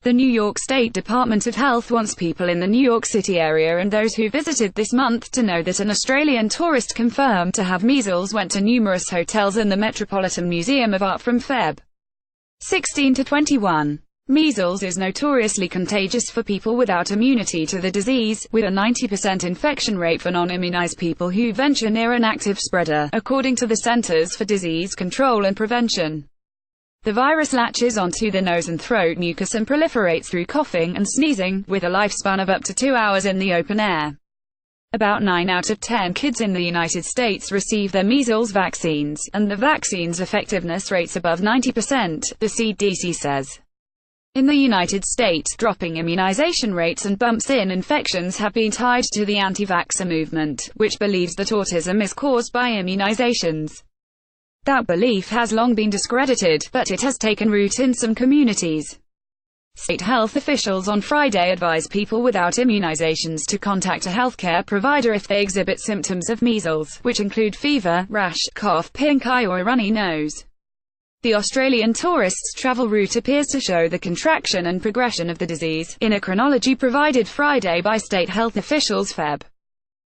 The New York State Department of Health wants people in the New York City area and those who visited this month to know that an Australian tourist confirmed to have measles went to numerous hotels in the Metropolitan Museum of Art from Feb. 16 to 21. Measles is notoriously contagious for people without immunity to the disease, with a 90% infection rate for non-immunized people who venture near an active spreader, according to the Centers for Disease Control and Prevention. The virus latches onto the nose and throat mucus and proliferates through coughing and sneezing, with a lifespan of up to 2 hours in the open air. About 9 out of 10 kids in the United States receive their measles vaccines, and the vaccine's effectiveness rates above 90%, the CDC says. In the United States, dropping immunization rates and bumps in infections have been tied to the anti-vaxxer movement, which believes that autism is caused by immunizations. That belief has long been discredited, but it has taken root in some communities. State health officials on Friday advised people without immunizations to contact a healthcare provider if they exhibit symptoms of measles, which include fever, rash, cough, pink eye or a runny nose. The Australian tourist's travel route appears to show the contraction and progression of the disease, in a chronology provided Friday by state health officials. Feb.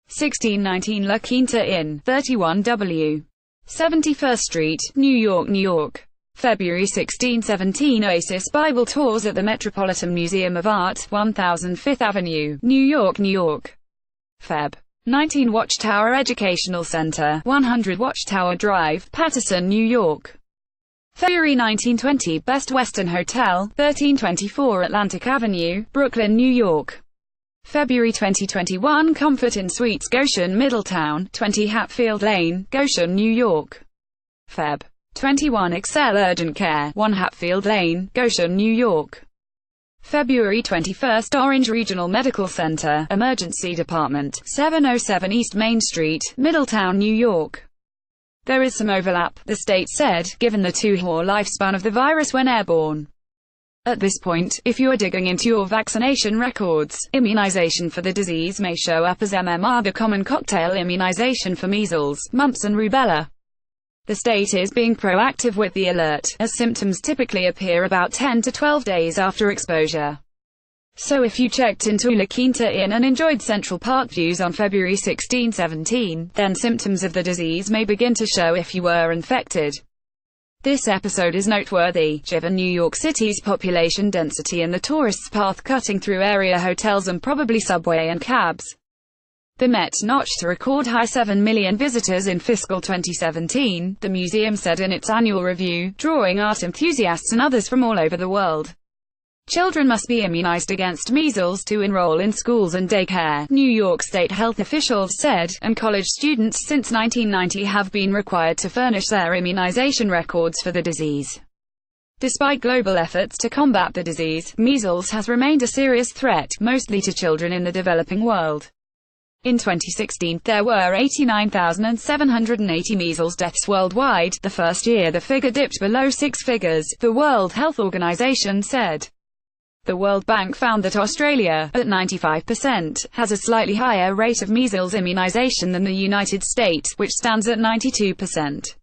1619 La Quinta Inn, 31 W. 71st Street, New York, New York. February 1617 Oasis Bible Tours at the Metropolitan Museum of Art, 1000 Fifth Avenue, New York, New York. Feb. 19 Watchtower Educational Center, 100 Watchtower Drive, Paterson, New York. February 1920 Best Western Hotel, 1324 Atlantic Avenue, Brooklyn, New York. February 2021 Comfort Inn Suites Goshen, Middletown, 20 Hatfield Lane, Goshen, New York. Feb. 21 Excel Urgent Care, 1 Hatfield Lane, Goshen, New York. February 21 Orange Regional Medical Center, Emergency Department, 707 East Main Street, Middletown, New York. There is some overlap, the state said, given the 2-hour lifespan of the virus when airborne. At this point, if you are digging into your vaccination records, immunization for the disease may show up as MMR, the common cocktail immunization for measles, mumps and rubella. The state is being proactive with the alert, as symptoms typically appear about 10 to 12 days after exposure. So if you checked into La Quinta Inn and enjoyed Central Park views on February 1617, then symptoms of the disease may begin to show if you were infected. This episode is noteworthy, given New York City's population density and the tourists' path cutting through area hotels and probably subway and cabs. The Met notched a record high 7 million visitors in fiscal 2017, the museum said in its annual review, drawing art enthusiasts and others from all over the world. Children must be immunized against measles to enroll in schools and daycare, New York State health officials said, and college students since 1990 have been required to furnish their immunization records for the disease. Despite global efforts to combat the disease, measles has remained a serious threat, mostly to children in the developing world. In 2016, there were 89,780 measles deaths worldwide, the first year the figure dipped below 6 figures, the World Health Organization said. The World Bank found that Australia, at 95%, has a slightly higher rate of measles immunization than the United States, which stands at 92%.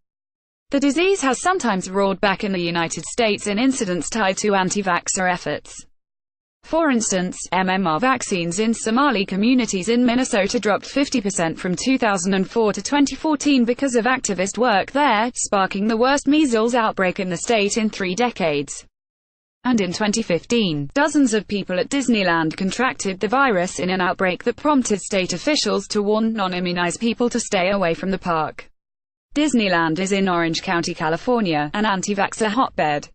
The disease has sometimes roared back in the United States in incidents tied to anti-vaxxer efforts. For instance, MMR vaccines in Somali communities in Minnesota dropped 50% from 2004 to 2014 because of activist work there, sparking the worst measles outbreak in the state in 3 decades. And in 2015, dozens of people at Disneyland contracted the virus in an outbreak that prompted state officials to warn non-immunized people to stay away from the park. Disneyland is in Orange County, California, an anti-vaxxer hotbed.